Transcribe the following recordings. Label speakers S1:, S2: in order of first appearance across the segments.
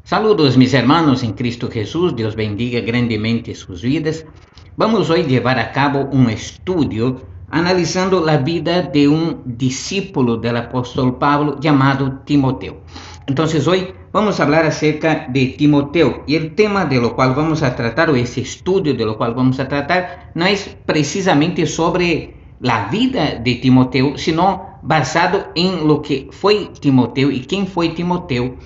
S1: Saludos mis hermanos en Cristo Jesús, Dios bendiga grandemente sus vidas. Vamos hoy llevar a cabo un estudio analizando la vida de un discípulo del apóstol Pablo llamado Timoteo. Entonces hoy vamos a hablar acerca de Timoteo y el tema de lo cual vamos a tratar, o ese estudio de lo cual vamos a tratar, no es precisamente sobre la vida de Timoteo, sino basado en lo que fue Timoteo y quién fue Timoteo.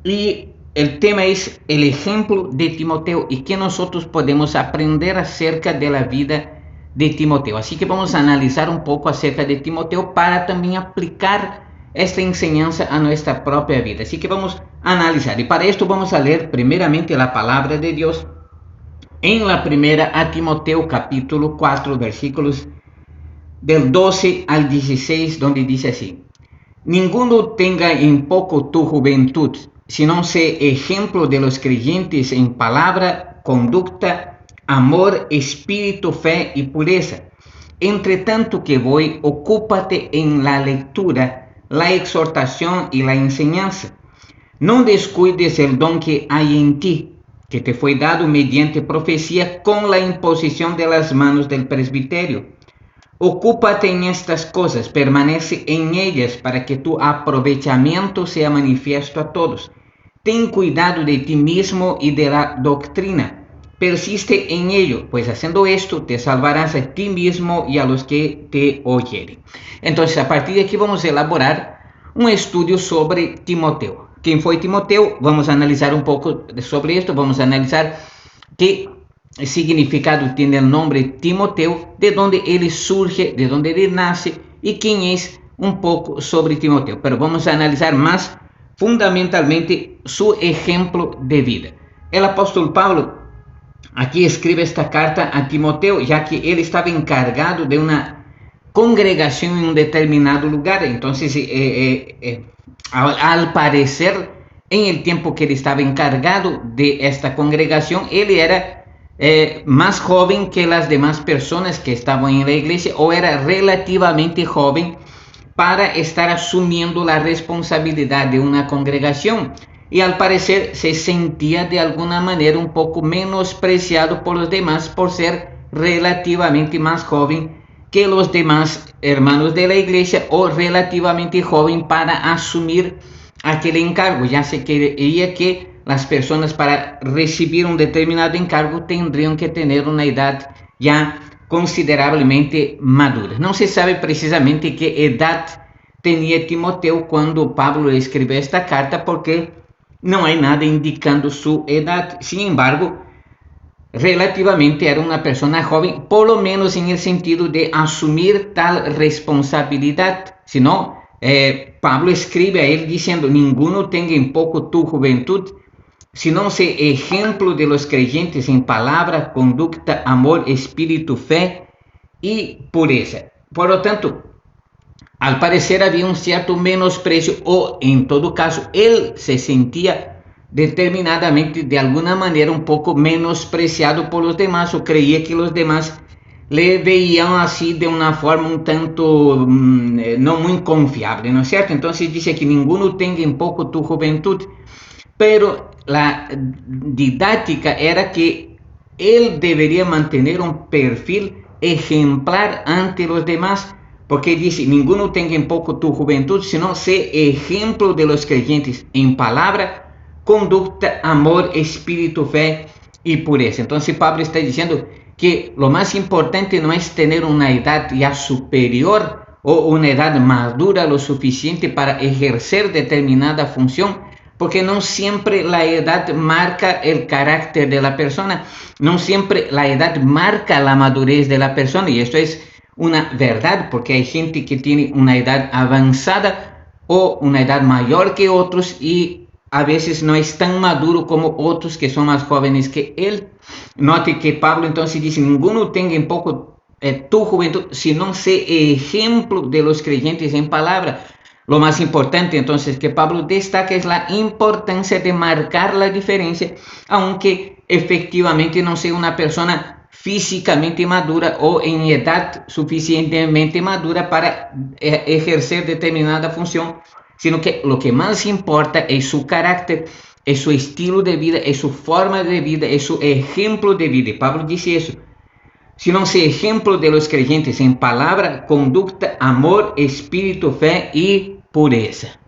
S1: Y el tema es el ejemplo de Timoteo y que nosotros podemos aprender acerca de la vida de Timoteo. Así que vamos a analizar un poco acerca de Timoteo para también aplicar esta enseñanza a nuestra propia vida. Así que vamos a analizar y para esto vamos a leer primeramente la palabra de Dios en la primera a Timoteo capítulo 4 versículos del 12 al 16, donde dice así: ninguno tenga en poco tu juventud, sino sé ejemplo de los creyentes en palabra, conducta, amor, espíritu, fe y pureza. Entre tanto que voy, ocúpate en la lectura, la exhortación y la enseñanza. No descuides el don que hay en ti, que te fue dado mediante profecía con la imposición de las manos del presbiterio. Ocúpate en estas cosas, permanece en ellas para que tu aprovechamiento sea manifiesto a todos. Ten cuidado de ti mismo y de la doctrina. Persiste en ello, pues haciendo esto te salvarás a ti mismo y a los que te oyeren. Entonces, a partir de aquí vamos a elaborar un estudio sobre Timoteo. ¿Quién fue Timoteo? Vamos a analizar un poco sobre esto, vamos a analizar qué significado tiene el nombre Timoteo, de dónde él surge, de dónde él nace y quién es un poco sobre Timoteo. Pero vamos a analizar más fundamentalmente su ejemplo de vida. El apóstol Pablo aquí escribe esta carta a Timoteo, ya que él estaba encargado de una congregación en un determinado lugar. Entonces, al parecer, en el tiempo que él estaba encargado de esta congregación, él era más joven que las demás personas que estaban en la iglesia, o era relativamente joven para estar asumiendo la responsabilidad de una congregación, y al parecer se sentía de alguna manera un poco menospreciado por los demás por ser relativamente más joven que los demás hermanos de la iglesia, o relativamente joven para asumir aquel encargo. Ya se creía que las personas para recibir un determinado encargo tendrían que tener una edad ya considerablemente madura. No se sabe precisamente qué edad tenía Timoteo cuando Pablo escribió esta carta, porque no hay nada indicando su edad. Sin embargo, relativamente era una persona joven, por lo menos en el sentido de asumir tal responsabilidad. Si no, Pablo escribe a él diciendo: ninguno tenga en poco tu juventud, sino sé ejemplo de los creyentes en palabra, conducta, amor, espíritu, fe y pureza. Por lo tanto, al parecer había un cierto menosprecio, o en todo caso él se sentía determinadamente de alguna manera un poco menospreciado por los demás, o creía que los demás le veían así de una forma un tanto no muy confiable, ¿no es cierto? Entonces dice que ninguno tenga en poco tu juventud, pero la didáctica era que él debería mantener un perfil ejemplar ante los demás, porque dice: ninguno tenga en poco tu juventud, sino sé ejemplo de los creyentes en palabra, conducta, amor, espíritu, fe y pureza. Entonces Pablo está diciendo que lo más importante no es tener una edad ya superior o una edad madura lo suficiente para ejercer determinada función, porque no siempre la edad marca el carácter de la persona, no siempre la edad marca la madurez de la persona, y esto es una verdad, porque hay gente que tiene una edad avanzada o una edad mayor que otros, y a veces no es tan maduro como otros que son más jóvenes que él. Note que Pablo entonces dice: ninguno tenga en poco tu juventud, sino sé ejemplo de los creyentes en palabra. Lo más importante entonces que Pablo destaca es la importancia de marcar la diferencia, aunque efectivamente no sea una persona físicamente madura o en edad suficientemente madura para ejercer determinada función, sino que lo que más importa es su carácter, es su estilo de vida, es su forma de vida, es su ejemplo de vida. Pablo dice eso. Si no se ejemplo de los creyentes en palabra, conducta, amor, espíritu, fe y pureza.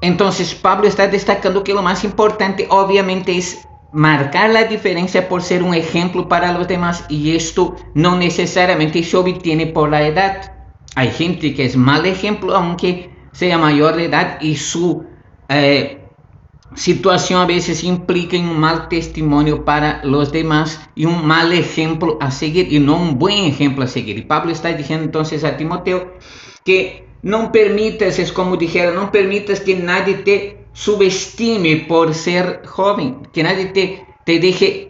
S1: Entonces Pablo está destacando que lo más importante obviamente es marcar la diferencia por ser un ejemplo para los demás, y esto no necesariamente se obtiene por la edad. Hay gente que es mal ejemplo aunque sea mayor de edad y su situación a veces implica un mal testimonio para los demás y un mal ejemplo a seguir y no un buen ejemplo a seguir. Y Pablo está diciendo entonces a Timoteo que no permitas, es como dijera, no permitas que nadie te subestime por ser joven, que nadie te deje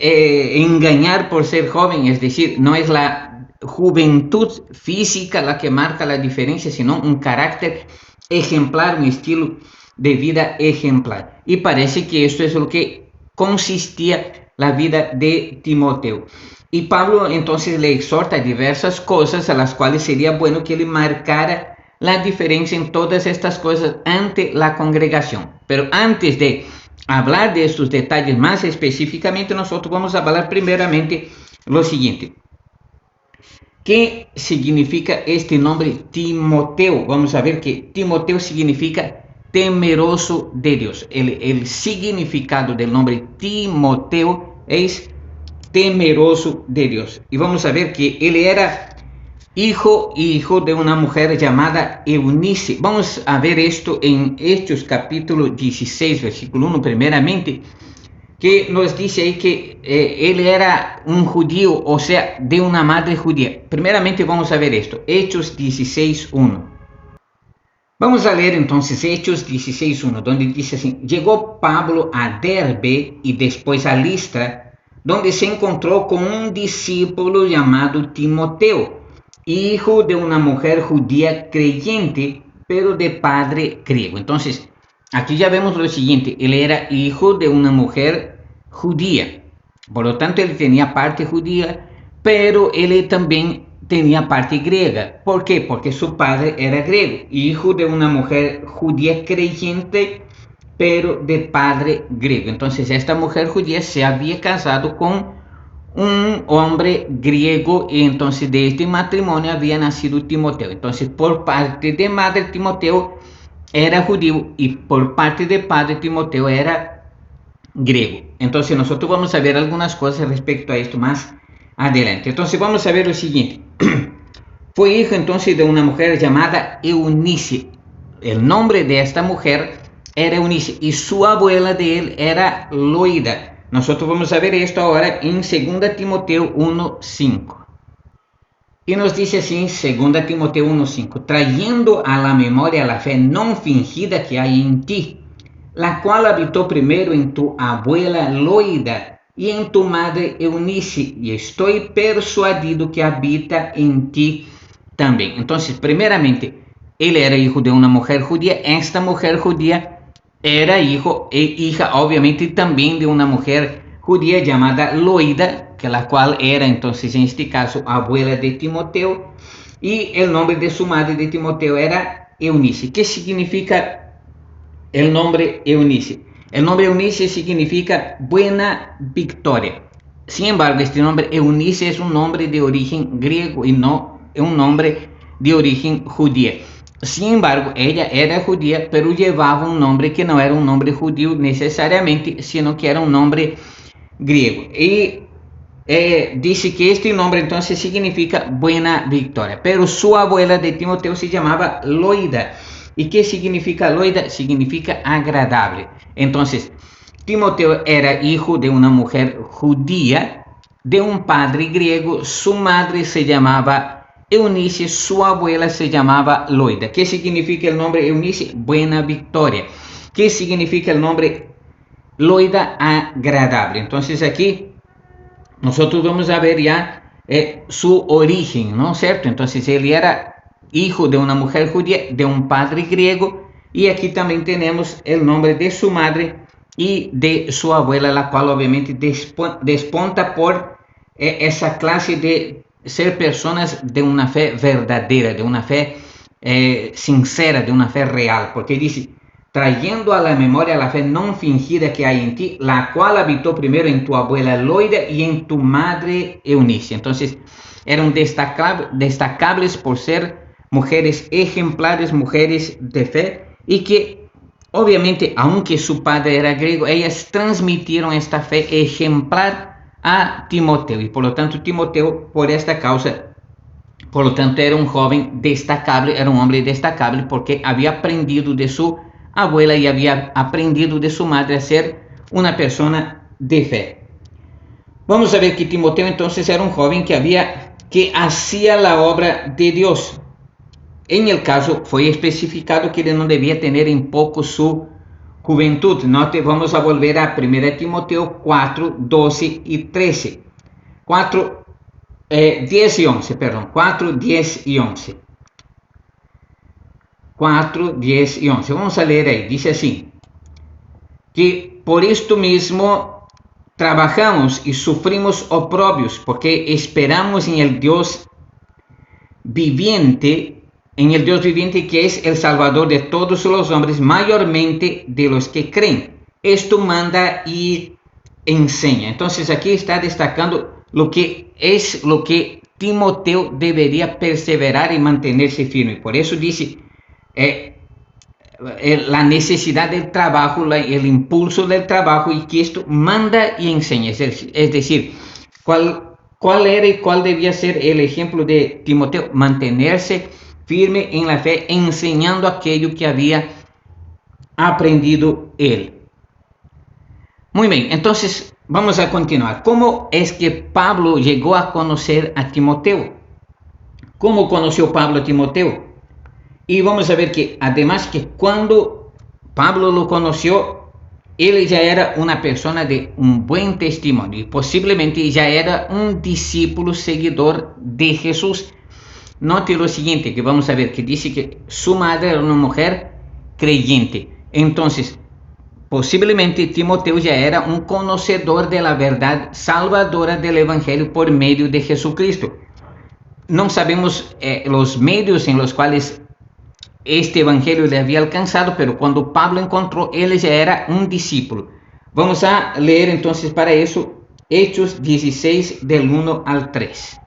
S1: engañar por ser joven. Es decir, no es la juventud física la que marca la diferencia, sino un carácter ejemplar, un estilo de vida ejemplar. Y parece que esto es lo que consistía la vida de Timoteo. Y Pablo entonces le exhorta diversas cosas a las cuales sería bueno que le marcara la diferencia en todas estas cosas ante la congregación. Pero antes de hablar de estos detalles más específicamente, nosotros vamos a hablar primeramente lo siguiente. ¿Qué significa este nombre Timoteo? Vamos a ver que Timoteo significa temeroso de Dios. El significado del nombre Timoteo es temeroso de Dios. Y vamos a ver que él era hijo de una mujer llamada Eunice. Vamos a ver esto en Hechos capítulo 16, versículo 1 primeramente, que nos dice ahí que él era un judío, o sea, de una madre judía. Primeramente vamos a ver esto, Hechos 16, 1. Vamos a leer entonces Hechos 16:1, donde dice así: llegó Pablo a Derbe y después a Listra, donde se encontró con un discípulo llamado Timoteo, hijo de una mujer judía creyente, pero de padre griego. Entonces, aquí ya vemos lo siguiente: él era hijo de una mujer judía, por lo tanto él tenía parte judía, pero él también tenía parte griega. ¿Por qué? Porque su padre era griego, hijo de una mujer judía creyente, pero de padre griego. Entonces esta mujer judía se había casado con un hombre griego, y entonces de este matrimonio había nacido Timoteo. Entonces por parte de madre Timoteo era judío y por parte de padre Timoteo era griego. Entonces nosotros vamos a ver algunas cosas respecto a esto más adelante. Entonces vamos a ver lo siguiente. Fue hijo entonces de una mujer llamada Eunice. El nombre de esta mujer era Eunice y su abuela de él era Loida. Nosotros vamos a ver esto ahora en 2 Timoteo 1:5. Y nos dice así, 2 Timoteo 1:5: trayendo a la memoria la fe no fingida que hay en ti, la cual habitó primero en tu abuela Loida y en tu madre Eunice, y estoy persuadido que habita en ti también. Entonces, primeramente, él era hijo de una mujer judía. Esta mujer judía era hijo e hija, obviamente, también de una mujer judía llamada Loida, que la cual era entonces, en este caso, abuela de Timoteo, y el nombre de su madre de Timoteo era Eunice. ¿Qué significa el nombre Eunice? El nombre Eunice significa buena victoria. Sin embargo, este nombre Eunice es un nombre de origen griego y no un nombre de origen judía. Sin embargo, ella era judía, pero llevaba un nombre que no era un nombre judío necesariamente, sino que era un nombre griego. Y dice que este nombre entonces significa buena victoria. Pero su abuela de Timoteo se llamaba Loida. ¿Y qué significa Loida? Significa agradable. Entonces, Timoteo era hijo de una mujer judía, de un padre griego. Su madre se llamaba Eunice, su abuela se llamaba Loida. ¿Qué significa el nombre Eunice? Buena victoria. ¿Qué significa el nombre Loida? Agradable. Entonces aquí nosotros vamos a ver ya su origen, ¿no es cierto? Entonces él era hijo de una mujer judía, de un padre griego, y aquí también tenemos el nombre de su madre y de su abuela, la cual obviamente desponta por esa clase de ser personas de una fe verdadera, de una fe sincera, de una fe real, porque dice, trayendo a la memoria la fe no fingida que hay en ti, la cual habitó primero en tu abuela Loida y en tu madre Eunice. Entonces, eran destacables por ser mujeres ejemplares, mujeres de fe, y que obviamente, aunque su padre era griego, ellas transmitieron esta fe ejemplar a Timoteo, y por lo tanto Timoteo, por esta causa, por lo tanto era un joven destacable, era un hombre destacable porque había aprendido de su abuela y había aprendido de su madre a ser una persona de fe. Vamos a ver que Timoteo entonces era un joven que hacía la obra de Dios. En el caso fue especificado que él no debía tener en poco su juventud. Note, vamos a volver a 1 Timoteo 4, 12 y 13. 10 y 11, perdón. 4, 10 y 11. 4, 10 y 11. Vamos a leer ahí. Dice así, que por esto mismo trabajamos y sufrimos oprobios, porque esperamos en el Dios viviente, que es el Salvador de todos los hombres, mayormente de los que creen. Esto manda y enseña. Entonces aquí está destacando lo que Timoteo debería perseverar y mantenerse firme. Por eso dice la necesidad del trabajo, el impulso del trabajo, y que esto manda y enseña. Es decir, ¿cuál era y cuál debía ser el ejemplo de Timoteo? Mantenerse firme en la fe, enseñando aquello que había aprendido él. Muy bien, entonces vamos a continuar. ¿Cómo es que Pablo llegó a conocer a Timoteo? ¿Cómo conoció Pablo a Timoteo? Y vamos a ver que además que cuando Pablo lo conoció, él ya era una persona de un buen testimonio y posiblemente ya era un discípulo seguidor de Jesús. Note lo siguiente, que vamos a ver, que dice que su madre era una mujer creyente. Entonces, posiblemente Timoteo ya era un conocedor de la verdad salvadora del Evangelio por medio de Jesucristo. No sabemos los medios en los cuales este Evangelio le había alcanzado, pero cuando Pablo encontró, él ya era un discípulo. Vamos a leer entonces para eso Hechos 16 del 1 al 3.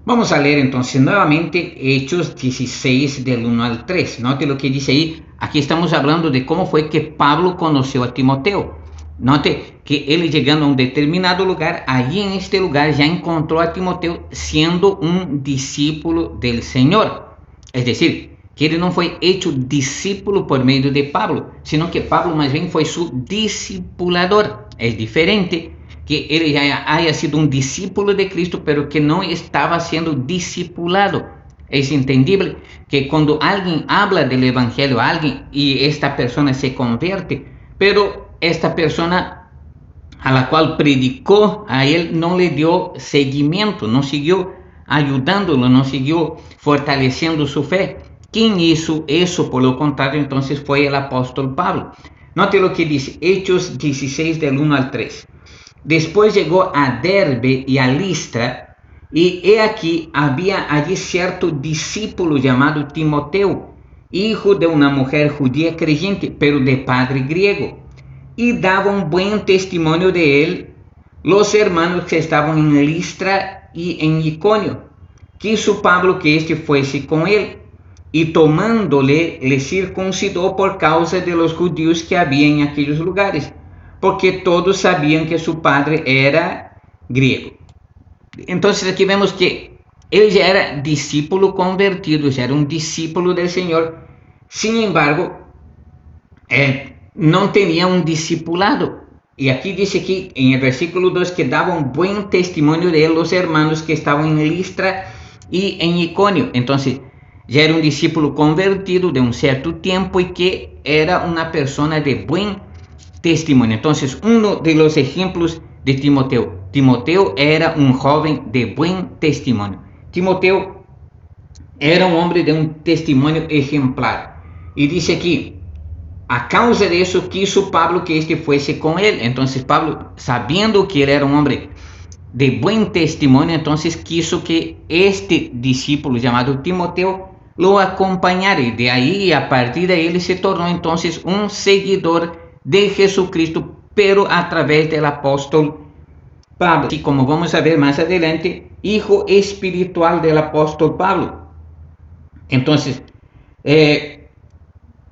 S1: Vamos a leer entonces nuevamente Hechos 16 del 1 al 3. Note lo que dice ahí. Aquí estamos hablando de cómo fue que Pablo conoció a Timoteo. Note que él, llegando a un determinado lugar, allí en este lugar ya encontró a Timoteo siendo un discípulo del Señor. Es decir, que él no fue hecho discípulo por medio de Pablo, sino que Pablo más bien fue su discipulador. Es diferente que él ya haya sido un discípulo de Cristo, pero que no estaba siendo discipulado. Es entendible que cuando alguien habla del Evangelio a alguien y esta persona se convierte, pero esta persona a la cual predicó a él no le dio seguimiento, no siguió ayudándolo, no siguió fortaleciendo su fe. ¿Quién hizo eso? Por lo contrario, entonces fue el apóstol Pablo. Note lo que dice Hechos 16 del 1 al 3. Después llegó a Derbe y a Listra, y he aquí había allí cierto discípulo llamado Timoteo, hijo de una mujer judía creyente, pero de padre griego, y daba un buen testimonio de él los hermanos que estaban en Listra y en Iconio. Quiso Pablo que éste fuese con él, y tomándole le circuncidó por causa de los judíos que había en aquellos lugares, porque todos sabían que su padre era griego. Entonces aquí vemos que él ya era discípulo convertido, ya era un discípulo del Señor. Sin embargo, no tenía un discipulado. Y aquí dice aquí en el versículo 2 que daba un buen testimonio de él los hermanos que estaban en Listra y en Iconio. Entonces ya era un discípulo convertido de un cierto tiempo y que era una persona de buen testimonio. Entonces, uno de los ejemplos de Timoteo. Timoteo era un joven de buen testimonio. Timoteo era un hombre de un testimonio ejemplar. Y dice aquí, a causa de eso quiso Pablo que éste fuese con él. Entonces Pablo, sabiendo que él era un hombre de buen testimonio, entonces quiso que este discípulo llamado Timoteo lo acompañara, y de ahí, a partir de ahí, él se tornó entonces un seguidor de Jesucristo, pero a través del apóstol Pablo, y como vamos a ver más adelante, hijo espiritual del apóstol Pablo. Entonces,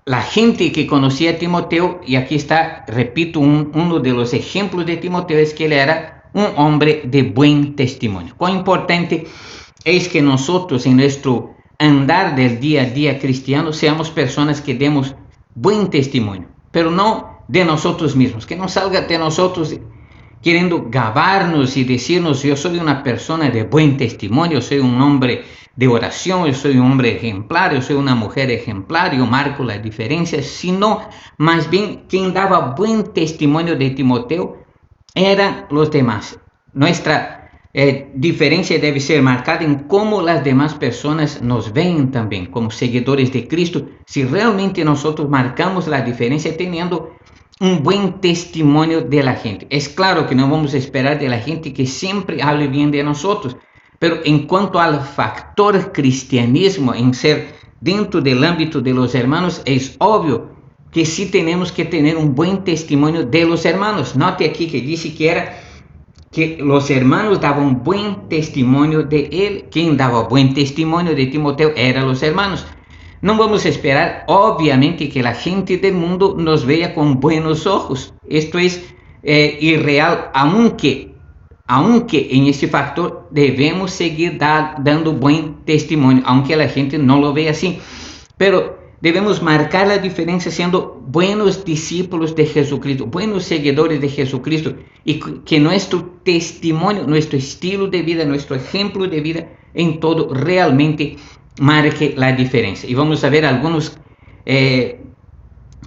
S1: la gente que conocía a Timoteo, y aquí está, repito, uno de los ejemplos de Timoteo es que él era un hombre de buen testimonio. Cuán importante es que nosotros en nuestro andar del día a día cristiano seamos personas que demos buen testimonio, pero no de nosotros mismos, que no salga de nosotros queriendo gabarnos y decirnos: yo soy una persona de buen testimonio, soy un hombre de oración, yo soy un hombre ejemplar, yo soy una mujer ejemplar, yo marco la diferencia, sino más bien quien daba buen testimonio de Timoteo eran los demás. Nuestra diferencia debe ser marcada en cómo las demás personas nos ven también como seguidores de Cristo. Si realmente nosotros marcamos la diferencia teniendo un buen testimonio de la gente. Es claro que no vamos a esperar de la gente que siempre hable bien de nosotros, pero en cuanto al factor cristianismo, en ser dentro del ámbito de los hermanos, es obvio que sí tenemos que tener un buen testimonio de los hermanos. Note aquí que dice que los hermanos daban buen testimonio de él. Quien daba buen testimonio de Timoteo eran los hermanos. No vamos a esperar, obviamente, que la gente del mundo nos vea con buenos ojos. Esto es irreal, aunque en este factor debemos seguir dando buen testimonio, aunque la gente no lo vea así. Pero debemos marcar la diferencia siendo buenos discípulos de Jesucristo, buenos seguidores de Jesucristo, y que nuestro testimonio, nuestro estilo de vida, nuestro ejemplo de vida en todo realmente marque la diferencia. Y vamos a ver algunos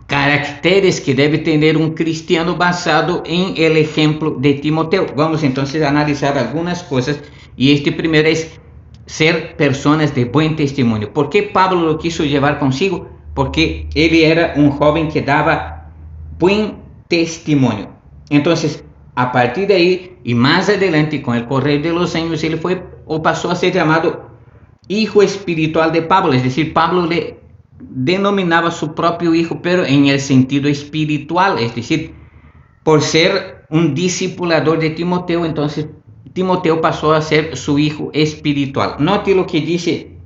S1: caracteres que debe tener un cristiano basado en el ejemplo de Timoteo. Vamos entonces a analizar algunas cosas, y este primero es ser personas de buen testimonio. ¿Por qué Pablo lo quiso llevar consigo? Porque él era un joven que daba buen testimonio. Entonces, a partir de ahí y más adelante, con el correr de los años, él fue o pasó a ser llamado hijo espiritual de Pablo. Es decir, Pablo le denominaba su propio hijo, pero en el sentido espiritual, es decir, por ser un discipulador de Timoteo, entonces Timoteo pasó a ser su hijo espiritual. Note lo que dice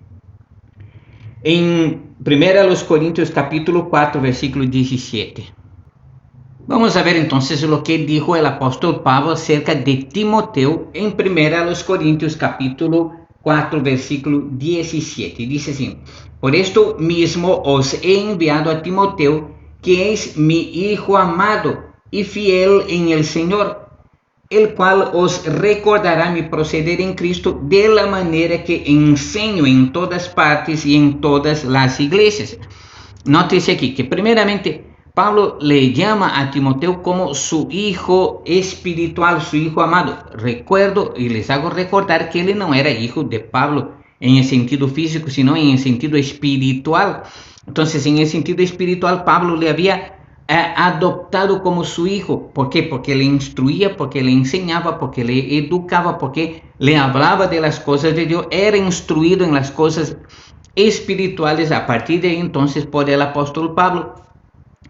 S1: en 1 Corintios capítulo 4, versículo 17. Vamos a ver entonces lo que dijo el apóstol Pablo acerca de Timoteo en 1 Corintios capítulo 4, versículo 17. Dice así: por esto mismo os he enviado a Timoteo, que es mi hijo amado y fiel en el Señor, el cual os recordará mi proceder en Cristo de la manera que enseño en todas partes y en todas las iglesias. Nótese aquí que primeramente Pablo le llama a Timoteo como su hijo espiritual, su hijo amado. Recuerdo y les hago recordar que él no era hijo de Pablo en el sentido físico, sino en el sentido espiritual. Entonces, en el sentido espiritual, Pablo le había adoptado como su hijo. ¿Por qué? Porque le instruía, porque le enseñaba, porque le educaba, porque le hablaba de las cosas de Dios. Era instruido en las cosas espirituales a partir de entonces por el apóstol Pablo.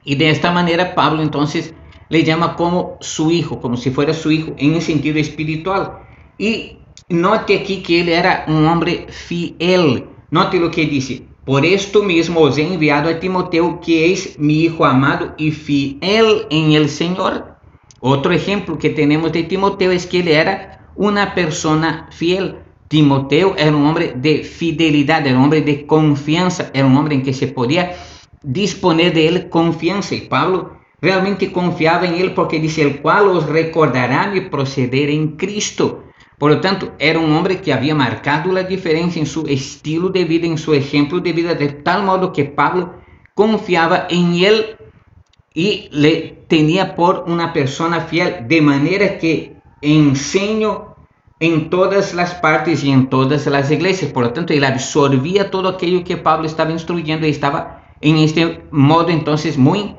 S1: Y de esta manera Pablo entonces le llama como su hijo, como si fuera su hijo en el sentido espiritual. Y note aquí que él era un hombre fiel. Note lo que dice: por esto mismo os he enviado a Timoteo, que es mi hijo amado y fiel en el Señor. Otro ejemplo que tenemos de Timoteo es que él era una persona fiel. Timoteo era un hombre de fidelidad, era un hombre de confianza, era un hombre en que se podía disponer de él confianza. Y Pablo realmente confiaba en él, porque dice: el cual os recordará mi proceder en Cristo. Por lo tanto, era un hombre que había marcado la diferencia en su estilo de vida, en su ejemplo de vida, de tal modo que Pablo confiaba en él y le tenía por una persona fiel, de manera que enseñó en todas las partes y en todas las iglesias. Por lo tanto, él absorbía todo aquello que Pablo estaba instruyendo y estaba en este modo entonces muy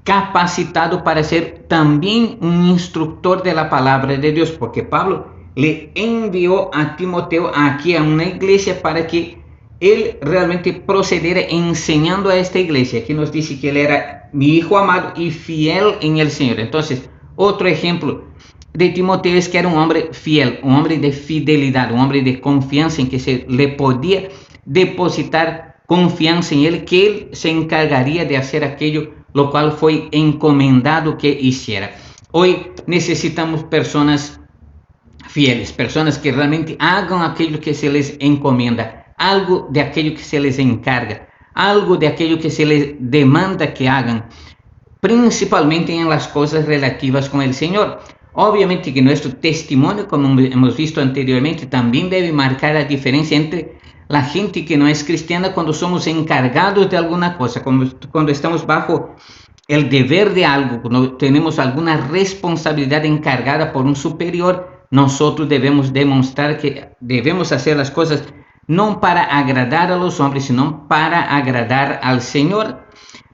S1: capacitado para ser también un instructor de la palabra de Dios, porque Pablo le envió a Timoteo aquí a una iglesia para que él realmente procediera enseñando a esta iglesia. Aquí nos dice que él era mi hijo amado y fiel en el Señor. Entonces, otro ejemplo de Timoteo es que era un hombre fiel, un hombre de fidelidad, un hombre de confianza en que se le podía depositar confianza en él, que él se encargaría de hacer aquello lo cual fue encomendado que hiciera. Hoy necesitamos personas fieles, personas que realmente hagan aquello que se les encomienda, algo de aquello que se les encarga, algo de aquello que se les demanda que hagan, principalmente en las cosas relativas con el Señor. Obviamente que nuestro testimonio, como hemos visto anteriormente, también debe marcar la diferencia entre la gente que no es cristiana cuando somos encargados de alguna cosa, cuando estamos bajo el deber de algo, cuando tenemos alguna responsabilidad encargada por un superior. Nosotros debemos demostrar que debemos hacer las cosas no para agradar a los hombres, sino para agradar al Señor,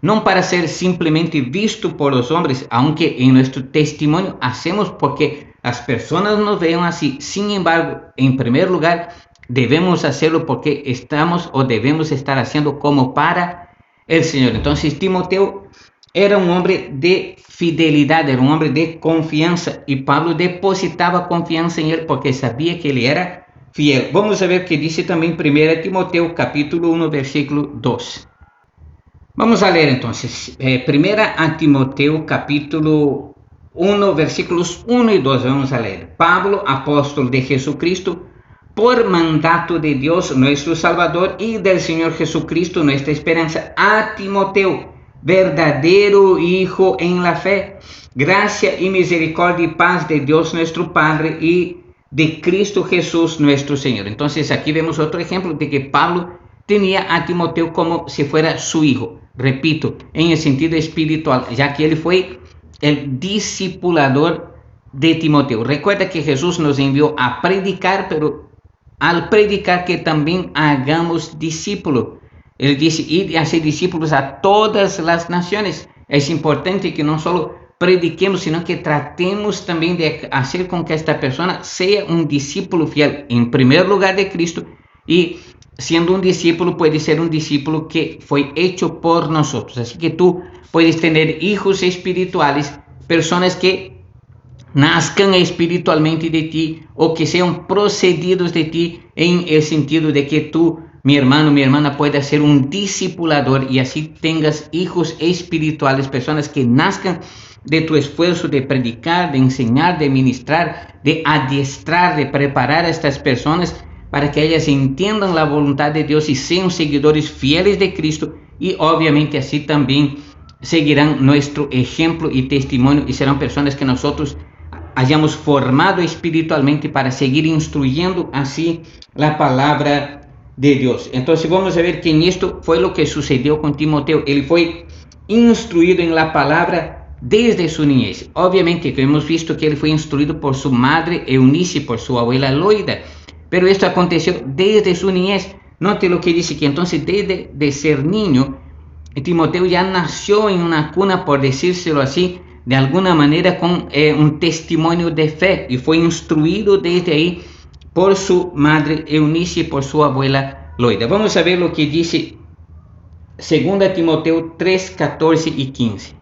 S1: no para ser simplemente visto por los hombres, aunque en nuestro testimonio hacemos porque las personas nos vean así. Sin embargo, en primer lugar, debemos hacerlo porque estamos o debemos estar haciendo como para el Señor. Entonces, Timoteo era un hombre de fidelidad, era un hombre de confianza, y Pablo depositaba confianza en él porque sabía que él era fiel. Vamos a ver qué dice también 1 Timoteo capítulo 1 versículo 2. Vamos a leer entonces 1 Timoteo capítulo 1 versículos 1 y 2. Vamos a leer. Pablo, apóstol de Jesucristo, por mandato de Dios nuestro Salvador y del Señor Jesucristo nuestra esperanza, a Timoteo, verdadero hijo en la fe, gracia y misericordia y paz de Dios nuestro Padre y de Cristo Jesús nuestro Señor. Entonces aquí vemos otro ejemplo de que Pablo tenía a Timoteo como si fuera su hijo, repito, en el sentido espiritual, ya que él fue el discipulador de Timoteo. Recuerda que Jesús nos envió a predicar, pero al predicar que también hagamos discípulos. Él dice, ir y hacer discípulos a todas las naciones. Es importante que no solo prediquemos, sino que tratemos también de hacer con que esta persona sea un discípulo fiel, en primer lugar de Cristo, y siendo un discípulo puede ser un discípulo que fue hecho por nosotros. Así que tú puedes tener hijos espirituales, personas que nazcan espiritualmente de ti o que sean procedidos de ti, en el sentido de que tú, mi hermano, mi hermana, puedas ser un discipulador y así tengas hijos espirituales, personas que nazcan de tu esfuerzo de predicar, de enseñar, de ministrar, de adiestrar, de preparar a estas personas para que ellas entiendan la voluntad de Dios y sean seguidores fieles de Cristo, y obviamente así también seguirán nuestro ejemplo y testimonio y serán personas que nosotros hayamos formado espiritualmente para seguir instruyendo así la palabra de Dios. Entonces vamos a ver que en esto fue lo que sucedió con Timoteo. Él fue instruido en la palabra desde su niñez. Obviamente que hemos visto que él fue instruido por su madre Eunice, por su abuela Loida, pero esto aconteció desde su niñez. Note lo que dice, que entonces desde de ser niño, Timoteo ya nació en una cuna, por decírselo así, de alguna manera con un testimonio de fe, y fue instruido desde ahí por su madre Eunice y por su abuela Loida. Vamos a ver lo que dice 2 Timoteo 3, 14 y 15.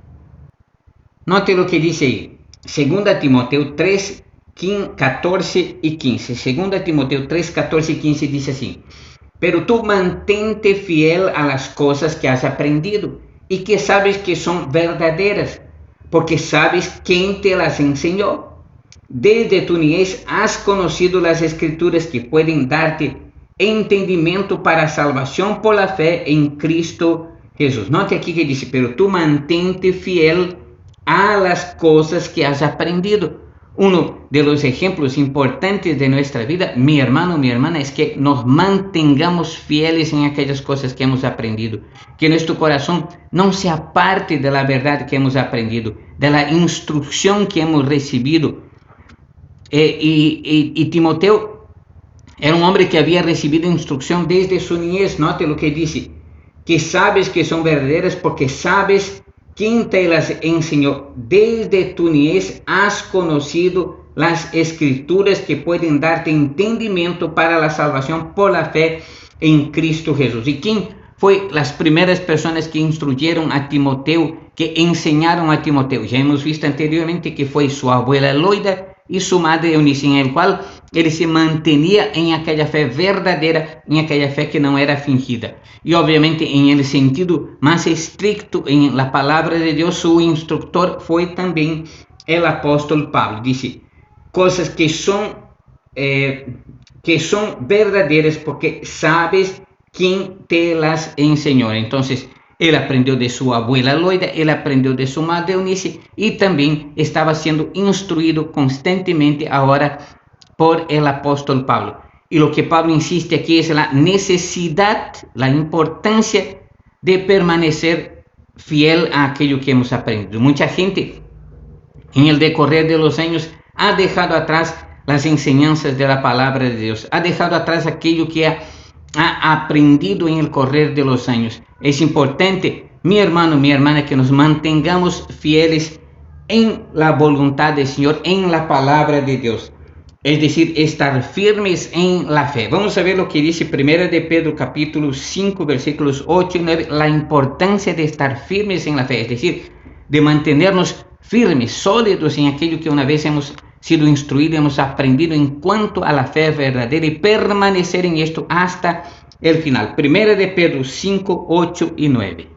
S1: Note lo que dice ahí, 2 Timoteo 3, 14 y 15. 2 Timoteo 3, 14 y 15 dice así: pero tú mantente fiel a las cosas que has aprendido y que sabes que son verdaderas, porque sabes quién te las enseñó. Desde tu niñez has conocido las escrituras que pueden darte entendimiento para salvación por la fe en Cristo Jesús. Note aquí que dice, pero tú mantente fiel a las cosas que has aprendido. Uno de los ejemplos importantes de nuestra vida, mi hermano, mi hermana, es que nos mantengamos fieles en aquellas cosas que hemos aprendido, que nuestro corazón no se aparte de la verdad que hemos aprendido, de la instrucción que hemos recibido. Y Timoteo era un hombre que había recibido instrucción desde su niñez. Note lo que dice, que sabes que son verdaderas porque sabes quien te las enseñó. Desde tu niñez has conocido las escrituras que pueden darte entendimiento para la salvación por la fe en Cristo Jesús. ¿Y quién fue las primeras personas que instruyeron a Timoteo, que enseñaron a Timoteo? Ya hemos visto anteriormente que fue su abuela Loida y su madre Eunice, en el cual él se mantenía en aquella fe verdadera, en aquella fe que no era fingida. Y obviamente en el sentido más estricto en la palabra de Dios, su instructor fue también el apóstol Pablo. Dice, cosas que son verdaderas porque sabes quién te las enseñó. Entonces, él aprendió de su abuela Loida, él aprendió de su madre Eunice y también estaba siendo instruido constantemente ahora por el apóstol Pablo. Y lo que Pablo insiste aquí es la necesidad, la importancia de permanecer fiel a aquello que hemos aprendido. Mucha gente en el decorrer de los años ha dejado atrás las enseñanzas de la palabra de Dios, ha dejado atrás aquello que ha aprendido en el correr de los años. Es importante, mi hermano, mi hermana, que nos mantengamos fieles en la voluntad del Señor, en la palabra de Dios. Es decir, estar firmes en la fe. Vamos a ver lo que dice 1 de Pedro capítulo 5 versículos 8 y 9, la importancia de estar firmes en la fe, es decir, de mantenernos firmes, sólidos en aquello que una vez hemos sido instruidos, hemos aprendido en cuanto a la fe verdadera y permanecer en esto hasta el final. 1 de Pedro 5, 8 y 9.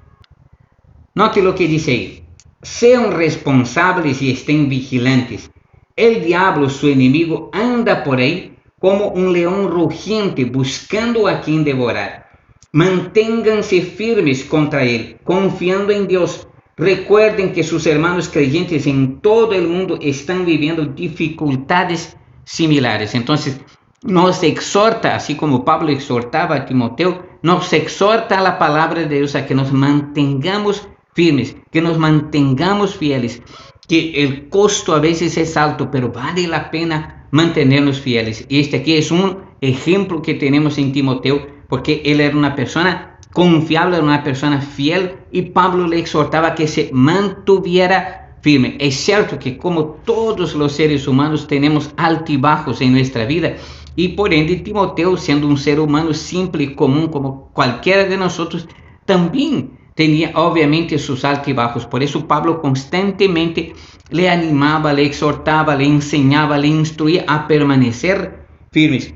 S1: Note lo que dice ahí. Sean responsables y estén vigilantes. El diablo, su enemigo, anda por ahí como un león rugiente buscando a quien devorar. Manténganse firmes contra él, confiando en Dios. Recuerden que sus hermanos creyentes en todo el mundo están viviendo dificultades similares. Entonces, nos exhorta, así como Pablo exhortaba a Timoteo, nos exhorta a la palabra de Dios a que nos mantengamos firmes, que nos mantengamos fieles, que el costo a veces es alto, pero vale la pena mantenernos fieles. Y este aquí es un ejemplo que tenemos en Timoteo, porque él era una persona confiable, era una persona fiel, y Pablo le exhortaba a que se mantuviera firme. Es cierto que como todos los seres humanos tenemos altibajos en nuestra vida, y por ende Timoteo, siendo un ser humano simple y común como cualquiera de nosotros, también tenía obviamente sus altibajos. Por eso Pablo constantemente le animaba, le exhortaba, le enseñaba, le instruía a permanecer firmes.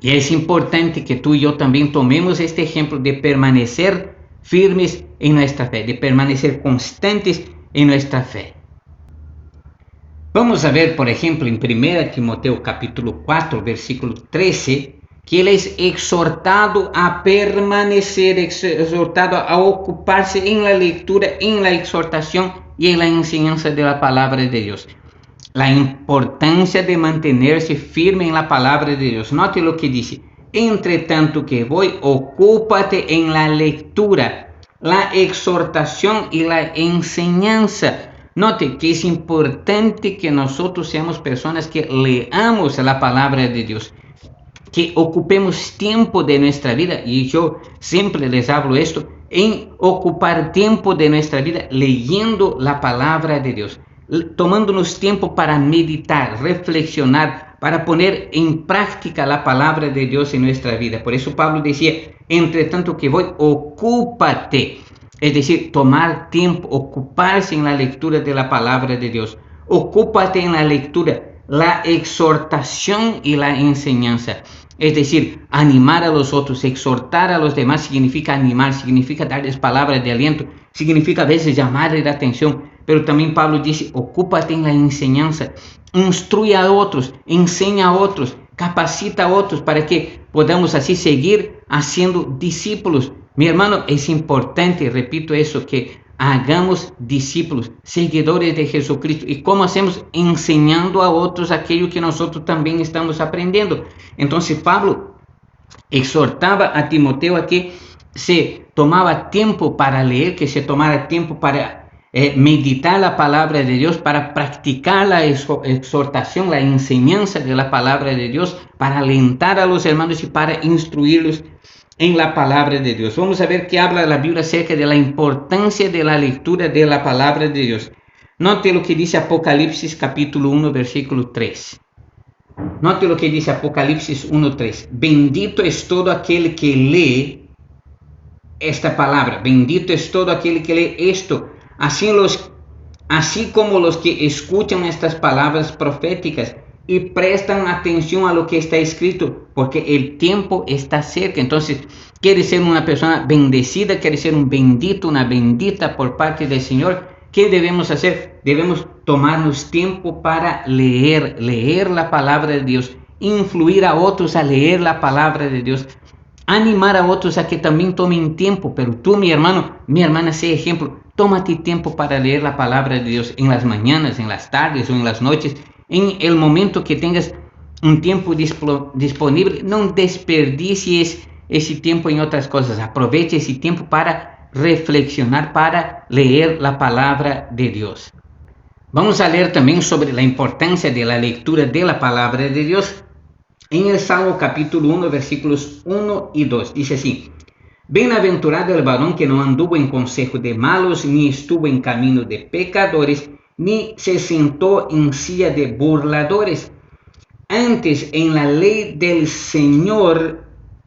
S1: Y es importante que tú y yo también tomemos este ejemplo de permanecer firmes en nuestra fe, de permanecer constantes en nuestra fe. Vamos a ver, por ejemplo, en 1 Timoteo capítulo 4, versículo 13, que él es exhortado a permanecer, exhortado a ocuparse en la lectura, en la exhortación y en la enseñanza de la palabra de Dios. La importancia de mantenerse firme en la palabra de Dios. Note lo que dice. Entre tanto que voy, ocúpate en la lectura, la exhortación y la enseñanza. Note que es importante que nosotros seamos personas que leamos la palabra de Dios, que ocupemos tiempo de nuestra vida, y yo siempre les hablo esto, en ocupar tiempo de nuestra vida leyendo la palabra de Dios, tomándonos tiempo para meditar, reflexionar, para poner en práctica la palabra de Dios en nuestra vida. Por eso Pablo decía, entre tanto que voy, ocúpate. Es decir, tomar tiempo, ocuparse en la lectura de la palabra de Dios. Ocúpate en la lectura, la exhortación y la enseñanza. Es decir, animar a los otros, exhortar a los demás significa animar, significa darles palabras de aliento, significa a veces llamarles la atención. Pero también Pablo dice, ocúpate en la enseñanza, instruye a otros, enseña a otros, capacita a otros para que podamos así seguir haciendo discípulos. Mi hermano, es importante, repito eso, que hagamos discípulos, seguidores de Jesucristo. ¿Y cómo hacemos? Enseñando a otros aquello que nosotros también estamos aprendiendo. Entonces Pablo exhortaba a Timoteo a que se tomaba tiempo para leer, que se tomara tiempo para meditar la palabra de Dios, para practicar la exhortación, la enseñanza de la palabra de Dios, para alentar a los hermanos y para instruirlos en la palabra de Dios. Vamos a ver qué habla la Biblia acerca de la importancia de la lectura de la palabra de Dios. Note lo que dice Apocalipsis capítulo 1, versículo 3. Note lo que dice Apocalipsis 1:3. Bendito es todo aquel que lee esta palabra. Bendito es todo aquel que lee esto. Así como los que escuchan estas palabras proféticas y prestan atención a lo que está escrito, porque el tiempo está cerca. Entonces, quiere ser una persona bendecida, quiere ser un bendito, una bendita por parte del Señor. ¿Qué debemos hacer? Debemos tomarnos tiempo para leer la palabra de Dios, influir a otros a leer la palabra de Dios, animar a otros a que también tomen tiempo. Pero tú, mi hermano, mi hermana, sé ejemplo. Tómate tiempo para leer la palabra de Dios en las mañanas, en las tardes o en las noches, en el momento que tengas un tiempo disponible. No desperdicies ese tiempo en otras cosas. Aprovecha ese tiempo para reflexionar, para leer la palabra de Dios. Vamos a leer también sobre la importancia de la lectura de la palabra de Dios en el Salmo capítulo 1, versículos 1 y 2. Dice así: Bienaventurado el varón que no anduvo en consejo de malos, ni estuvo en camino de pecadores, ni se sentó en silla de burladores. Antes, en la ley del Señor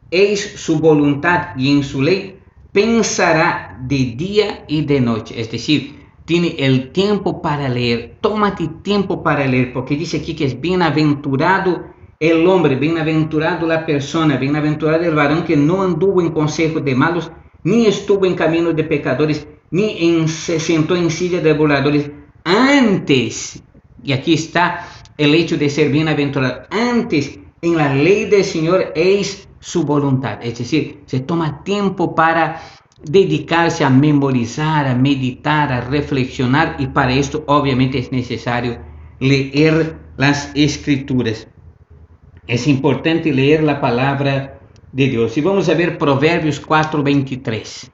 S1: es su voluntad, y en su ley pensará de día y de noche. Es decir, tiene el tiempo para leer. Tómate tiempo para leer, porque dice aquí que es bienaventurado el hombre, bienaventurado la persona, bienaventurado el varón que no anduvo en consejo de malos, ni estuvo en camino de pecadores, ni se sentó en silla de burladores. Antes, y aquí está el hecho de ser bienaventurado, antes en la ley del Señor es su voluntad. Es decir, se toma tiempo para dedicarse a memorizar, a meditar, a reflexionar, y para esto obviamente es necesario leer las Escrituras. Es importante leer la palabra de Dios. Y vamos a ver Proverbios 4:23.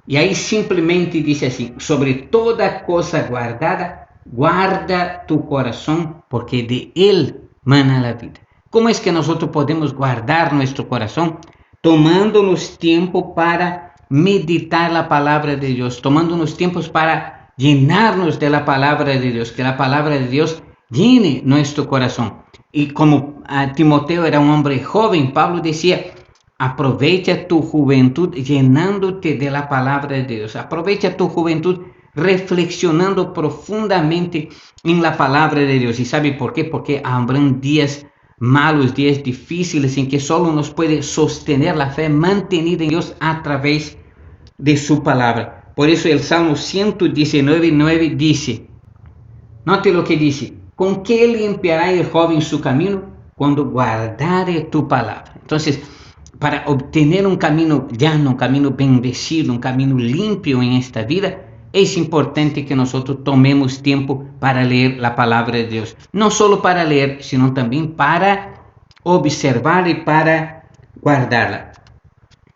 S1: Y ahí simplemente dice así: sobre toda cosa guardada, guarda tu corazón, porque de él mana la vida. ¿Cómo es que nosotros podemos guardar nuestro corazón? Tomándonos tiempo para meditar la palabra de Dios, tomándonos tiempos para llenarnos de la palabra de Dios, que la palabra de Dios llene nuestro corazón. Y como Timoteo era un hombre joven, Pablo decía: aprovecha tu juventud llenándote de la palabra de Dios. Aprovecha tu juventud reflexionando profundamente en la palabra de Dios. ¿Y sabe por qué? Porque habrán días malos, días difíciles en que solo nos puede sostener la fe mantenida en Dios a través de su palabra. Por eso el Salmo 119:9 dice, note lo que dice: ¿con qué limpiará el joven su camino? Cuando guardare tu palabra. Entonces, para obtener un camino llano, un camino bendecido, un camino limpio en esta vida, es importante que nosotros tomemos tiempo para leer la palabra de Dios. No solo para leer, sino también para observar y para guardarla.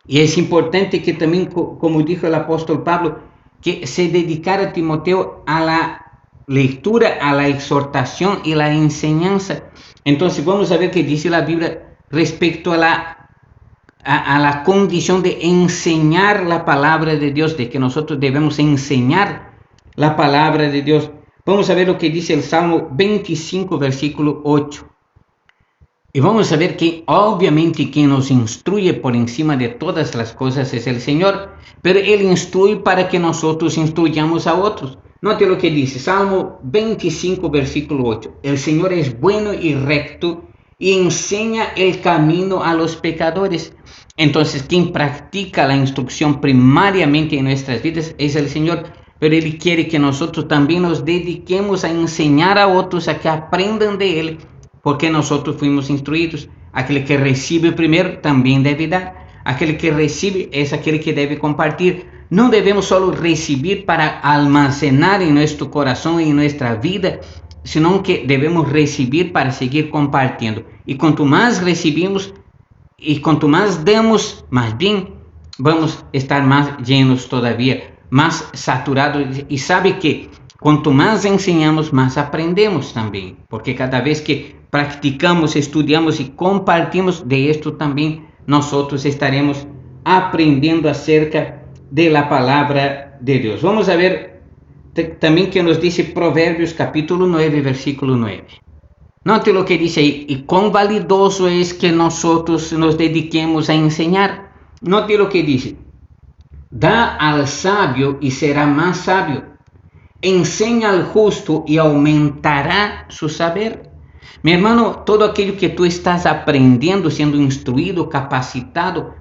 S1: Y es importante que también, como dijo el apóstol Pablo, que se dedicara Timoteo a la lectura, a la exhortación y la enseñanza. Entonces vamos a ver qué dice la Biblia respecto a la condición de enseñar la palabra de Dios, de que nosotros debemos enseñar la palabra de Dios. Vamos a ver lo que dice el Salmo 25, versículo 8. Y vamos a ver que obviamente quien nos instruye por encima de todas las cosas es el Señor, pero Él instruye para que nosotros instruyamos a otros. Note lo que dice Salmo 25, versículo 8. El Señor es bueno y recto y enseña el camino a los pecadores. Entonces, quien practica la instrucción primariamente en nuestras vidas es el Señor, pero Él quiere que nosotros también nos dediquemos a enseñar a otros a que aprendan de Él, porque nosotros fuimos instruidos. Aquel que recibe primero también debe dar. Aquel que recibe es aquel que debe compartir. No debemos solo recibir para almacenar en nuestro corazón y en nuestra vida, sino que debemos recibir para seguir compartiendo. Y cuanto más recibimos y cuanto más damos, más bien vamos a estar más llenos todavía, más saturados. Y sabe que cuanto más enseñamos, más aprendemos también, porque cada vez que practicamos, estudiamos y compartimos, de esto también nosotros estaremos aprendiendo acerca de la palabra de Dios. Vamos a ver también que nos dice Proverbios capítulo 9, versículo 9. Note lo que dice ahí, y cuán validoso es que nosotros nos dediquemos a enseñar. Note lo que dice, da al sabio y será más sabio, enseña al justo y aumentará su saber. Mi hermano, todo aquello que tú estás aprendiendo, siendo instruido, capacitado,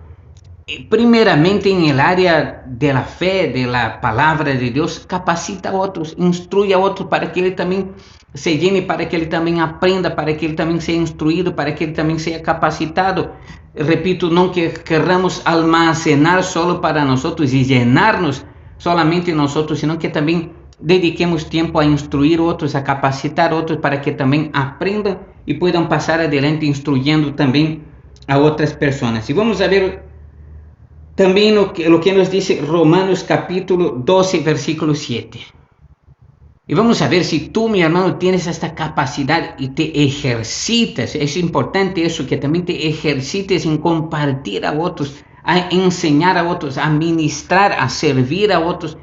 S1: primeramente en el área de la fe, de la palabra de Dios, capacita a otros, instruye a otros para que él también se llene, para que él también aprenda, para que él también sea instruido, para que él también sea capacitado. Repito, no que queramos almacenar solo para nosotros y llenarnos solamente nosotros, sino que también dediquemos tiempo a instruir a otros, a capacitar a otros para que también aprendan y puedan pasar adelante instruyendo también a otras personas. Y vamos a ver también lo que nos dice Romanos capítulo 12, versículo 7. Y vamos a ver si tú, mi hermano, tienes esta capacidad y te ejercitas. Es importante eso, que también te ejercites en compartir a otros, a enseñar a otros, a ministrar, a servir a otros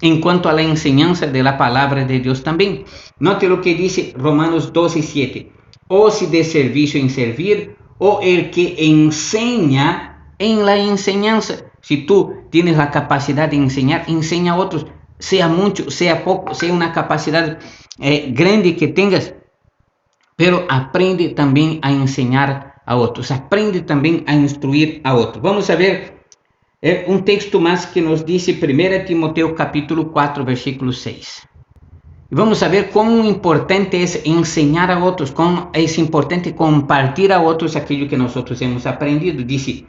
S1: en cuanto a la enseñanza de la palabra de Dios también. Note lo que dice Romanos 12, 7. O si de servicio en servir, o el que enseña en la enseñanza. Si tú tienes la capacidad de enseñar, enseña a otros, sea mucho, sea poco, sea una capacidad grande que tengas, pero aprende también a enseñar a otros, aprende también a instruir a otros. Vamos a ver un texto más que nos dice 1 Timoteo capítulo 4, versículo 6. Y vamos a ver cuán importante es enseñar a otros, cuán es importante compartir a otros aquello que nosotros hemos aprendido. Dice,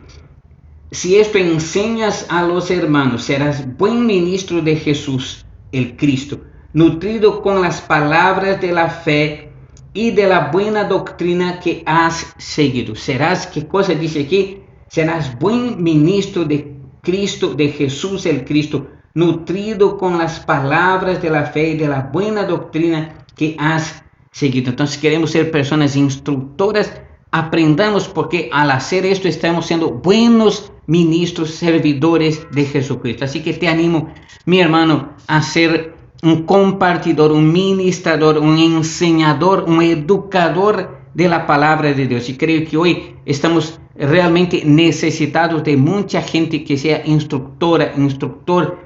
S1: si esto enseñas a los hermanos, serás buen ministro de Jesús, el Cristo, nutrido con las palabras de la fe y de la buena doctrina que has seguido. Serás, ¿qué cosa dice aquí? Serás buen ministro de Cristo, de Jesús el Cristo, nutrido con las palabras de la fe y de la buena doctrina que has seguido. Entonces queremos ser personas instructoras, aprendamos, porque al hacer esto estamos siendo buenos ministros, servidores de Jesucristo. Así que te animo, mi hermano, a ser un compartidor, un ministrador, un enseñador, un educador de la palabra de Dios. Y creo que hoy estamos realmente necesitados de mucha gente que sea instructor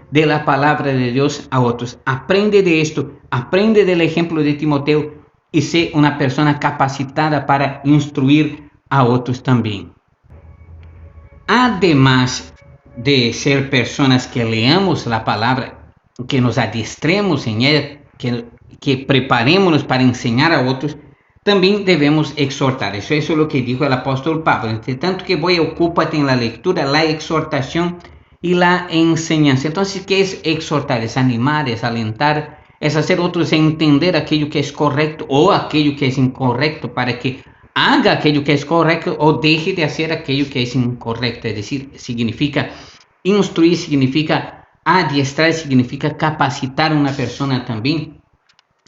S1: de la palabra de Dios a otros. Aprende de esto, aprende del ejemplo de Timoteo y sé una persona capacitada para instruir a otros también. Además de ser personas que leamos la palabra, que nos adiestremos en ella, que preparémonos para enseñar a otros, también debemos exhortar. Eso es lo que dijo el apóstol Pablo. Entre tanto que voy, ocúpate en la lectura, la exhortación y la enseñanza. Entonces, ¿qué es exhortar? Es animar, es alentar, es hacer otros entender aquello que es correcto o aquello que es incorrecto, para que haga aquello que es correcto o deje de hacer aquello que es incorrecto. Es decir, significa instruir, significa adiestrar, significa capacitar a una persona también.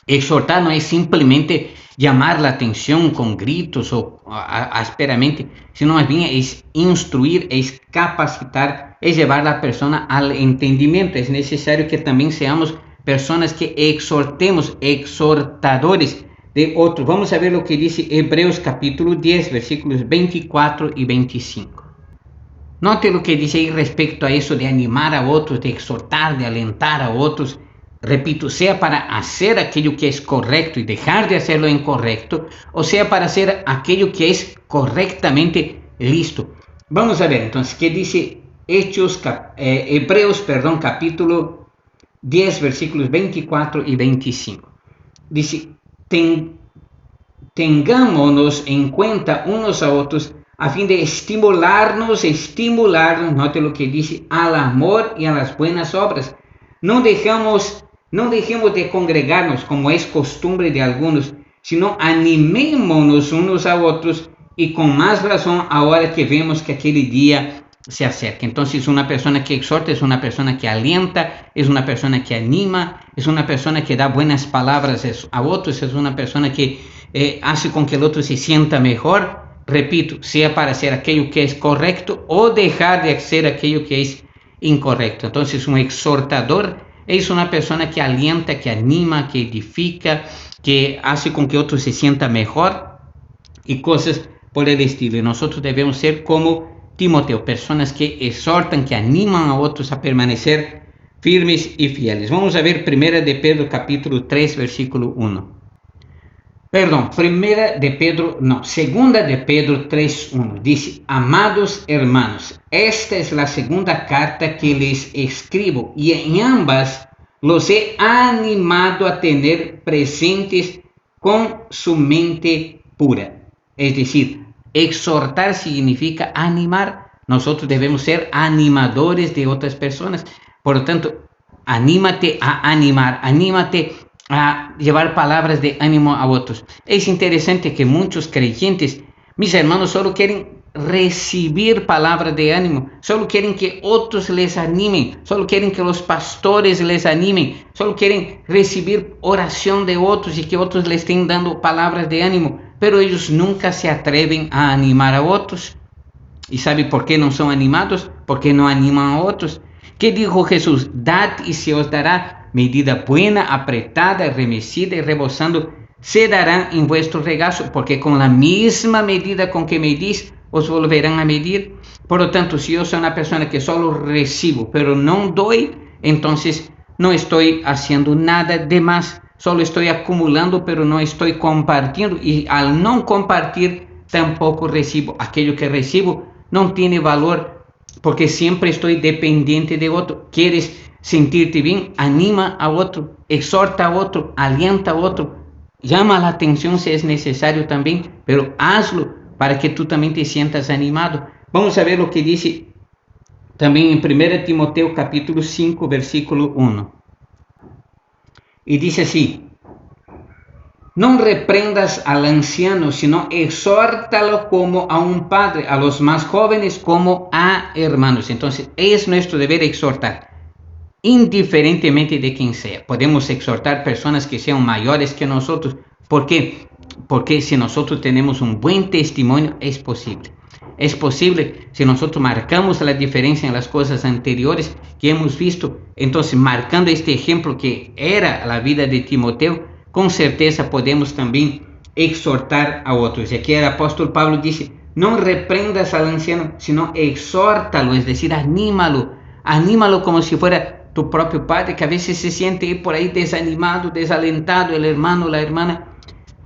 S1: Exhortar no es simplemente llamar la atención con gritos o ásperamente, sino más bien es instruir, es capacitar, es llevar a la persona al entendimiento. Es necesario que también seamos personas que exhortemos, exhortadores de otros. Vamos a ver lo que dice Hebreos capítulo 10, versículos 24 y 25. Note lo que dice ahí respecto a eso de animar a otros, de exhortar, de alentar a otros. Repito, sea para hacer aquello que es correcto y dejar de hacer lo incorrecto, o sea para hacer aquello que es correctamente listo. Vamos a ver entonces qué dice Hebreos capítulo 10, versículos 24 y 25. Dice, tengámonos en cuenta unos a otros a fin de estimularnos, note lo que dice, al amor y a las buenas obras. No dejemos de congregarnos como es costumbre de algunos, sino animémonos unos a otros, y con más razón ahora que vemos que aquel día se acerca. Entonces una persona que exhorta es una persona que alienta, es una persona que anima, es una persona que da buenas palabras a otros, es una persona que hace con que el otro se sienta mejor. repito, sea para hacer aquello que es correcto o dejar de hacer aquello que es incorrecto. Entonces, un exhortador es una persona que alienta, que anima, que edifica, que hace con que otro se sienta mejor y cosas por el estilo. Y nosotros debemos ser como Timoteo, personas que exhortan, que animan a otros a permanecer firmes y fieles. Vamos a ver 1 de Pedro capítulo 3, versículo 1. Perdón, segunda de Pedro 3:1 dice: amados hermanos, esta es la segunda carta que les escribo y en ambas los he animado a tener presentes con su mente pura. Es decir, exhortar significa animar. Nosotros debemos ser animadores de otras personas. Por lo tanto, anímate a animar, anímate a llevar palabras de ánimo a otros. Es interesante que muchos creyentes, mis hermanos, solo quieren recibir palabras de ánimo, solo quieren que otros les animen, solo quieren que los pastores les animen, solo quieren recibir oración de otros y que otros les estén dando palabras de ánimo, pero ellos nunca se atreven a animar a otros. ¿Y sabe por qué no son animados? Porque no animan a otros. ¿Qué dijo Jesús? Dad y se os dará, medida buena, apretada, remecida y rebosando, se dará en vuestro regazo, porque con la misma medida con que medís, os volverán a medir. Por lo tanto, si yo soy una persona que solo recibo, pero no doy, entonces no estoy haciendo nada de más, solo estoy acumulando, pero no estoy compartiendo, y al no compartir, tampoco recibo. Aquello que recibo no tiene valor, porque siempre estoy dependiente de otro. ¿Quieres sentirte bien? Anima a otro, exhorta a otro, alienta a otro, llama la atención si es necesario también, pero hazlo para que tú también te sientas animado. Vamos a ver lo que dice también en 1 Timoteo capítulo 5, versículo 1. Y dice así: no reprendas al anciano, sino exhórtalo como a un padre, a los más jóvenes como a hermanos. Entonces, es nuestro deber exhortar, indiferentemente de quién sea. Podemos exhortar personas que sean mayores que nosotros. ¿Por qué? Porque si nosotros tenemos un buen testimonio, es posible. Es posible si nosotros marcamos la diferencia en las cosas anteriores que hemos visto. Entonces, marcando este ejemplo que era la vida de Timoteo, con certeza podemos también exhortar a otros. Y aquí el apóstol Pablo dice: no reprendas al anciano, sino exhórtalo, es decir, anímalo como si fuera tu propio padre, que a veces se siente por ahí desanimado, desalentado, el hermano, la hermana.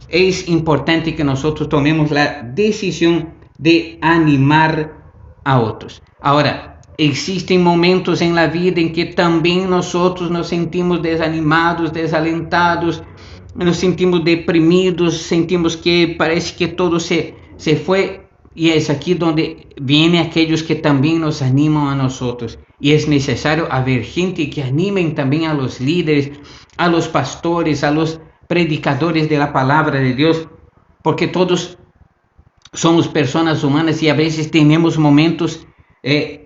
S1: Es importante que nosotros tomemos la decisión de animar a otros. Ahora, existen momentos en la vida en que también nosotros nos sentimos desanimados, desalentados, nos sentimos deprimidos, sentimos que parece que todo se fue, y es aquí donde vienen aquellos que también nos animan a nosotros, y es necesario haber gente que animen también a los líderes, a los pastores, a los predicadores de la palabra de Dios, porque todos somos personas humanas y a veces tenemos momentos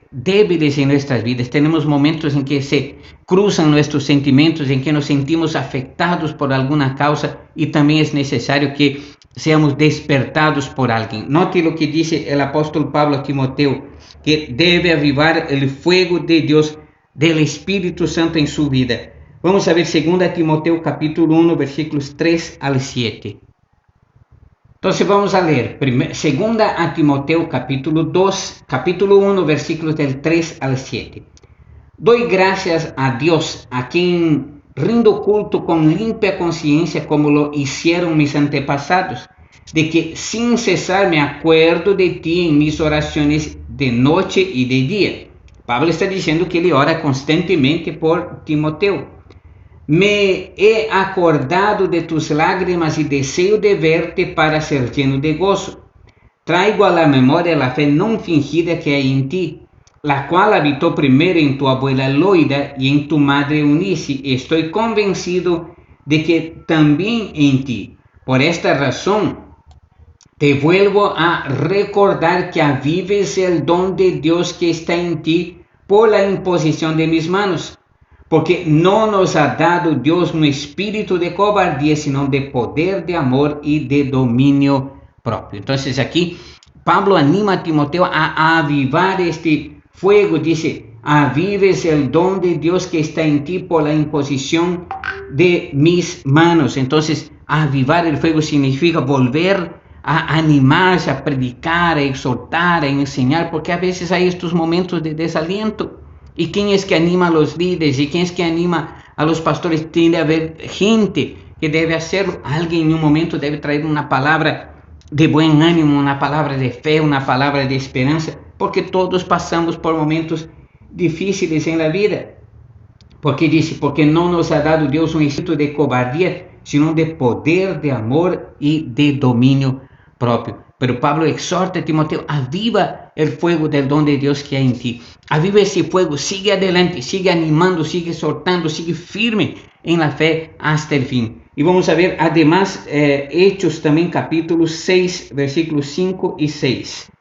S1: débiles en nuestras vidas, tenemos momentos en que se cruzan nuestros sentimientos, en que nos sentimos afectados por alguna causa, y también es necesario que seamos despertados por alguien. Note lo que dice el apóstol Pablo a Timoteo, que debe avivar el fuego de Dios, del Espíritu Santo en su vida. Vamos a ver 2 Timoteo capítulo 1, versículos 3 al 7. Entonces vamos a leer 2 Timoteo capítulo 1, versículos del 3 al 7. Doy gracias a Dios, a quien rindo culto con limpia conciencia, como lo hicieron mis antepasados, de que sin cesar me acuerdo de ti en mis oraciones de noche y de día. Pablo está diciendo que él ora constantemente por Timoteo. Me he acordado de tus lágrimas y deseo de verte para ser lleno de gozo. Traigo a la memoria la fe no fingida que hay en ti, la cual habitó primero en tu abuela Loida y en tu madre Eunice. Estoy convencido de que también en ti. Por esta razón, te vuelvo a recordar que avives el don de Dios que está en ti por la imposición de mis manos. Porque no nos ha dado Dios un espíritu de cobardía, sino de poder, de amor y de dominio propio. Entonces aquí Pablo anima a Timoteo a avivar este fuego, dice, avives el don de Dios que está en ti por la imposición de mis manos. Entonces, avivar el fuego significa volver a animarse, a predicar, a exhortar, a enseñar, porque a veces hay estos momentos de desaliento. ¿Y quién es que anima a los líderes? ¿Y quién es que anima a los pastores? Tiene que haber gente que debe hacerlo. Alguien en un momento debe traer una palabra de buen ánimo, una palabra de fe, una palabra de esperanza, porque todos pasamos por momentos difíciles en la vida. Porque dice, porque no nos ha dado Dios un espíritu de cobardía, sino de poder, de amor y de dominio propio. Pero Pablo exhorta a Timoteo, aviva el fuego del don de Dios que hay en ti. Aviva ese fuego, sigue adelante, sigue animando, sigue exhortando, sigue firme en la fe hasta el fin. Y vamos a ver además Hechos también capítulo 6, versículos 5 y 6.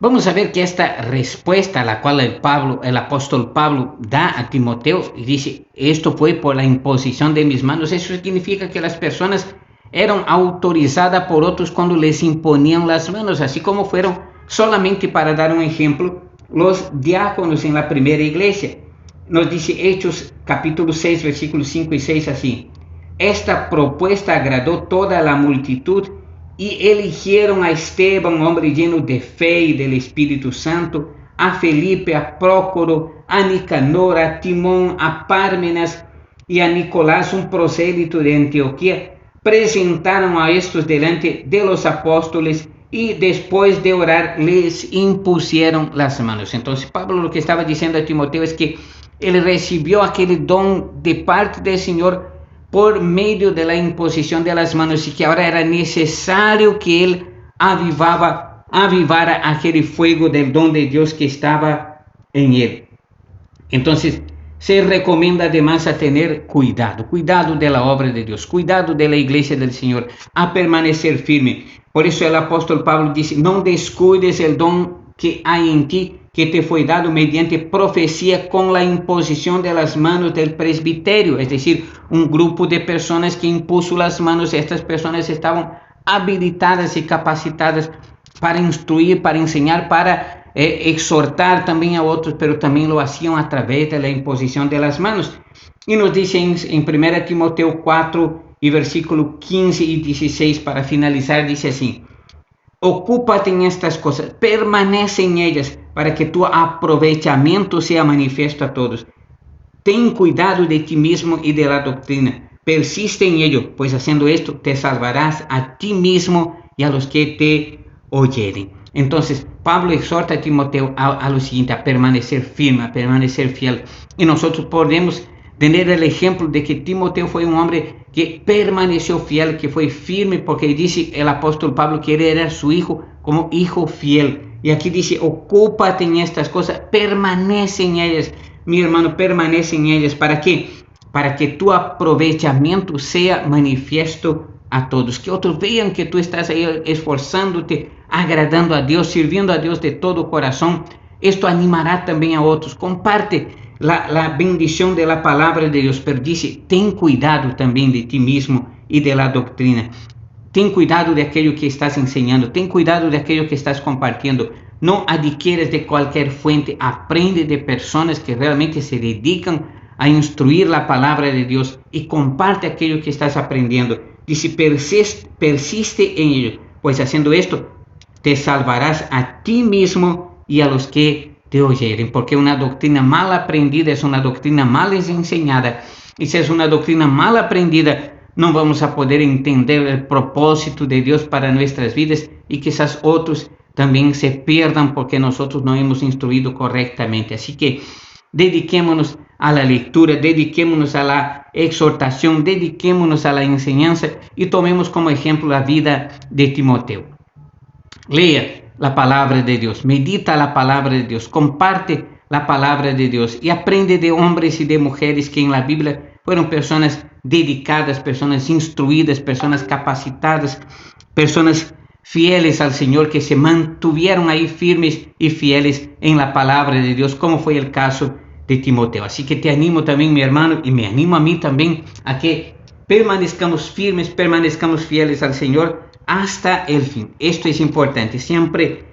S1: Vamos a ver que esta respuesta a la cual el apóstol Pablo da a Timoteo y dice, esto fue por la imposición de mis manos. Eso significa que las personas eran autorizadas por otros cuando les imponían las manos, así como fueron, solamente para dar un ejemplo, los diáconos en la primera iglesia. Nos dice Hechos capítulo 6, versículos 5 y 6 así. Esta propuesta agradó toda la multitud y eligieron a Esteban, hombre lleno de fe y del Espíritu Santo, a Felipe, a Prócoro, a Nicanor, a Timón, a Pármenas y a Nicolás, un prosélito de Antioquía. Presentaron a estos delante de los apóstoles y después de orar les impusieron las manos. Entonces Pablo lo que estaba diciendo a Timoteo es que él recibió aquel don de parte del Señor por medio de la imposición de las manos y que ahora era necesario que él avivara aquel fuego del don de Dios que estaba en él. Entonces se recomienda además a tener cuidado de la obra de Dios, cuidado de la iglesia del Señor, a permanecer firme. Por eso el apóstol Pablo dice, no descuides el don que hay en ti, que te fue dado mediante profecía con la imposición de las manos del presbiterio, es decir, un grupo de personas que impuso las manos. Estas personas estaban habilitadas y capacitadas para instruir, para enseñar, para exhortar también a otros, pero también lo hacían a través de la imposición de las manos. Y nos dice en 1 Timoteo 4 y versículo 15 y 16, para finalizar, dice así, ocúpate en estas cosas, permanece en ellas, para que tu aprovechamiento sea manifiesto a todos. Ten cuidado de ti mismo y de la doctrina, persiste en ello, pues haciendo esto te salvarás a ti mismo y a los que te oyeren. Entonces Pablo exhorta a Timoteo a lo siguiente, a permanecer firme, a permanecer fiel. Y nosotros podemos tener el ejemplo de que Timoteo fue un hombre que permaneció fiel, que fue firme, porque dice el apóstol Pablo que él era su hijo como hijo fiel. Y aquí dice, ocúpate en estas cosas, permanece en ellas, mi hermano, permanece en ellas. ¿Para qué? Para que tu aprovechamiento sea manifiesto a todos, que otros vean que tú estás ahí esforzándote, agradando a Dios, sirviendo a Dios de todo corazón. Esto animará también a otros. Comparte la bendición de la palabra de Dios, pero dice, ten cuidado también de ti mismo y de la doctrina. Ten cuidado de aquello que estás enseñando, ten cuidado de aquello que estás compartiendo. No adquieres de cualquier fuente, aprende de personas que realmente se dedican a instruir la palabra de Dios y comparte aquello que estás aprendiendo. Dice, persiste en ello, pues haciendo esto te salvarás a ti mismo y a los que te oyeren, porque una doctrina mal aprendida es una doctrina mal enseñada, y si es una doctrina mal aprendida, no vamos a poder entender el propósito de Dios para nuestras vidas, y quizás otros también se pierdan porque nosotros no hemos instruido correctamente. Así que dediquémonos a la lectura, dediquémonos a la exhortación, dediquémonos a la enseñanza y tomemos como ejemplo la vida de Timoteo. Lea la palabra de Dios, medita la palabra de Dios, comparte la palabra de Dios y aprende de hombres y de mujeres que en la Biblia fueron personas dedicadas, personas instruidas, personas capacitadas, personas fieles al Señor, que se mantuvieron ahí firmes y fieles en la palabra de Dios, como fue el caso de Timoteo. Así que te animo también, mi hermano, y me animo a mí también a que permanezcamos firmes, permanezcamos fieles al Señor, hasta el fin. Esto es importante, siempre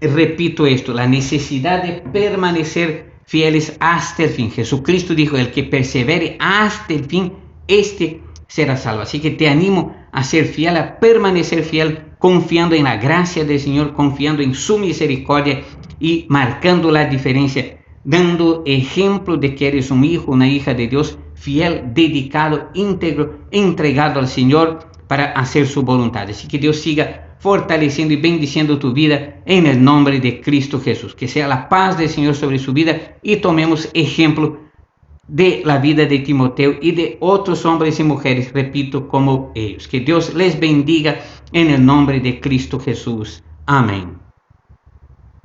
S1: repito esto, la necesidad de permanecer fieles hasta el fin. Jesucristo dijo, el que persevere hasta el fin, este será salvo. Así que te animo a ser fiel, a permanecer fiel, confiando en la gracia del Señor, confiando en su misericordia y marcando la diferencia, dando ejemplo de que eres un hijo, una hija de Dios, fiel, dedicado, íntegro, entregado al Señor para hacer su voluntad. Así que Dios siga fortaleciendo y bendiciendo tu vida en el nombre de Cristo Jesús. Que sea la paz del Señor sobre su vida y tomemos ejemplo de la vida de Timoteo y de otros hombres y mujeres, repito, como ellos. Que Dios les bendiga en el nombre de Cristo Jesús. Amén.